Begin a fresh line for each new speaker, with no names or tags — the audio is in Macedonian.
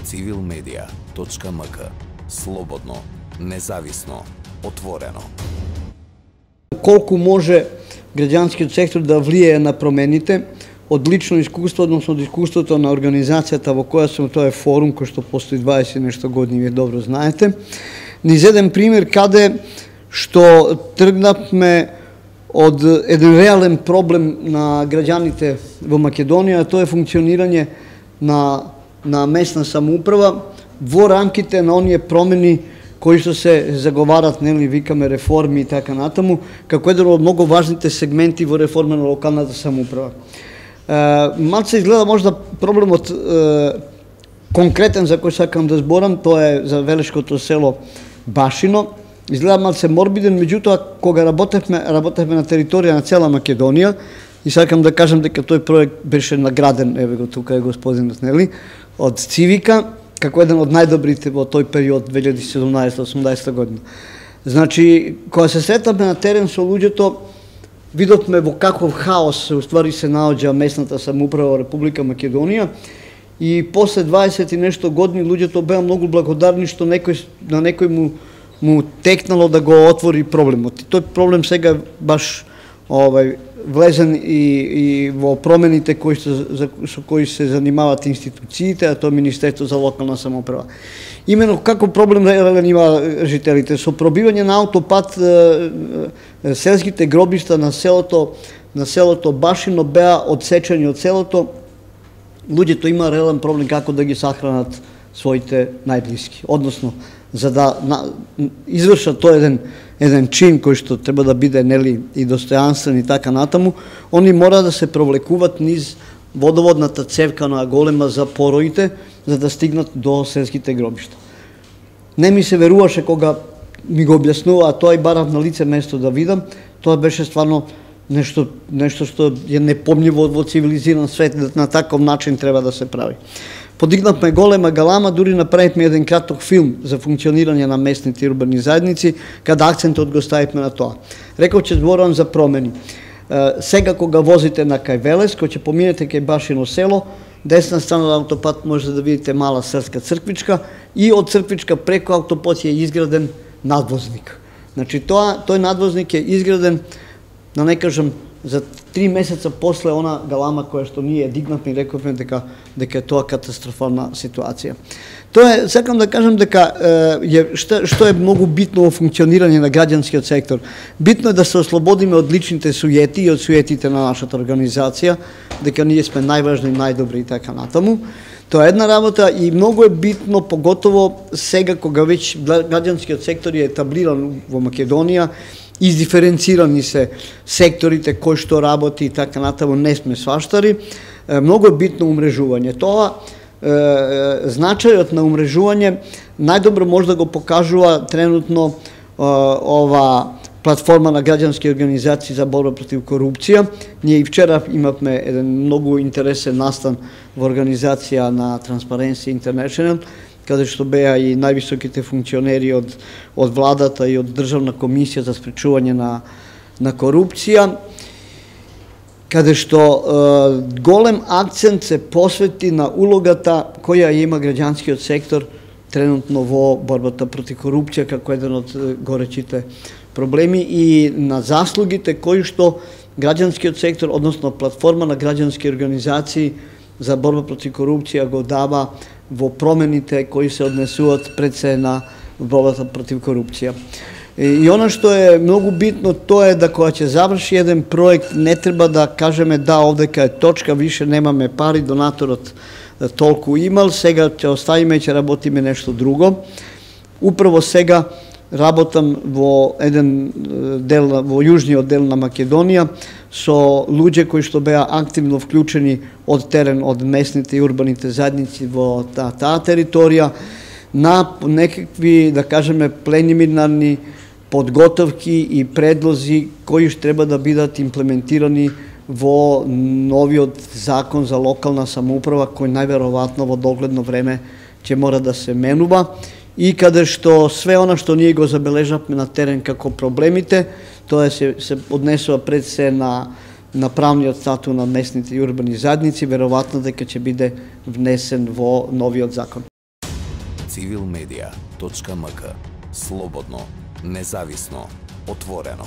civilmedia.mk. Slobodno, независно, отворено.
Колку може граѓанскиот сектор да влијае на промените, од лично искуство, односно од искуството на организацијата во која сум, тоа е форум кој што постои 20 нешто години, вие добро знаете. Низ еден пример каде што тргнавме од еден реален проблем на граѓаните во Македонија, тоа е функционирање на местна самоуправа во рамките на оние промени кои што се заговарат, нели, викаме реформи и така натаму, како еден од многу важните сегменти во реформа на локалната самоуправа. Малце изгледа можда проблемот конкретен за кој сакам да зборам, тоа е за Велешкото село Башино. Изгледа малце морбиден, меѓутоа кога работевме на територија на цела Македонија, и сакам да кажам дека тој проект беше награден, еве го тука е господинот, нели, од Цивика, како еден од најдобрите во тој период 2017-2018 година. Значи, кога се сретавме на терен со луѓето, видовме во каков хаос уствари се наоѓа местната самоуправа во Република Македонија, и после 20 и нешто години луѓето беа многу благодарни што на некој му текнало да го отвори проблемот. И тој проблем сега баш влезен и во промените со кои се занимават институциите, а тоа Министерство за локална самоуправа. Имено како проблем има жителите со пробивање на аутопат, селските гробишта на селото Башино беа одсечени од селото. Луѓето има реален проблем како да ги сахранат своите најблиски. Односно, за да извршат тој еден чин кој што треба да биде, нели, и достојанствен и така натаму, они мора да се провлекуваат низ водоводната цевка на голема за пороите, за да стигнат до селските гробишта. Не ми се веруваше кога ми го објаснува, а тоа и барав на лице место да видам, тоа беше стварно нешто што е непомњиво во цивилизиран свет, на таков начин треба да се прави. Подигнавме голема галама, дури направивме еден краток филм за функционирање на местните урбани заедници, каде акцентот го ставивме на тоа. Реков че зборувам за промени. Сега кога возите на кај Велес, кога ќе поминете кај Башино село, десна страна на аутопат може да видите мала српска црквичка и од црквичка преко аутопат е изграден надвозник. Значи тој надвозник е изграден, да не кажам, за 3 месеца после она галама која што ние дигнавме и рековме дека е тоа катастрофална ситуација. Тоа е, сакам да кажам дека што е многу битно во функционирање на граѓанскиот сектор. Битно е да се ослободиме од личните сујети и од сујетите на нашата организација, дека ние сме најважни, најдобри и така натаму. Тоа е една работа и многу е битно, поготово сега кога веќе граѓанскиот сектор е етаблиран во Македонија, издиференцирани се секторите кои што работи и така натаму, не сме сваштари. Многу е битно умрежување. Тоа значајот на умрежување најдобро може да го покажува тренутно ова платформа на граѓански организации за борба против корупција. Ние и вчера имавме еден многу интересен настан во организација на Transparency International, каде што беа и највисоките функционери од владата и од Државна комисија за спречување на корупција, каде што голем акцент се посвети на улогата која има граѓанскиот сектор тренутно во борбата против корупција како еден од горечите проблеми и на заслугите кои што граѓанскиот сектор, односно платформа на граѓански организации за борба против корупција го дава во промените кои се однесуваат пред се на борбата против корупција. И она што е многу битно, тоа е да кога ќе заврши еден проект, не треба да кажеме да, овдека е точка, више немаме пари, донаторот толку имал, сега ќе оставиме и ќе работиме нешто друго. Управо сега работам во еден дел, во јужниот дел на Македонија, со луѓе кои што беа активно вклучени од терен, од местните и урбаните заедници во таа територија, на некакви, да кажеме, племинарни подготовки и предлози кои што треба да бидат имплементирани во новиот закон за локална самоуправа, кој најверојатно во догледно време ќе мора да се менува, и каде што све она што ние го забележавме на терен како проблемите, тоа се однесува пред се на правниот статус на местните и урбани заедници, веројатно дека ќе биде внесен во новиот закон.
civilmedia.mk. Slobodno, nezavisno, otvoreno.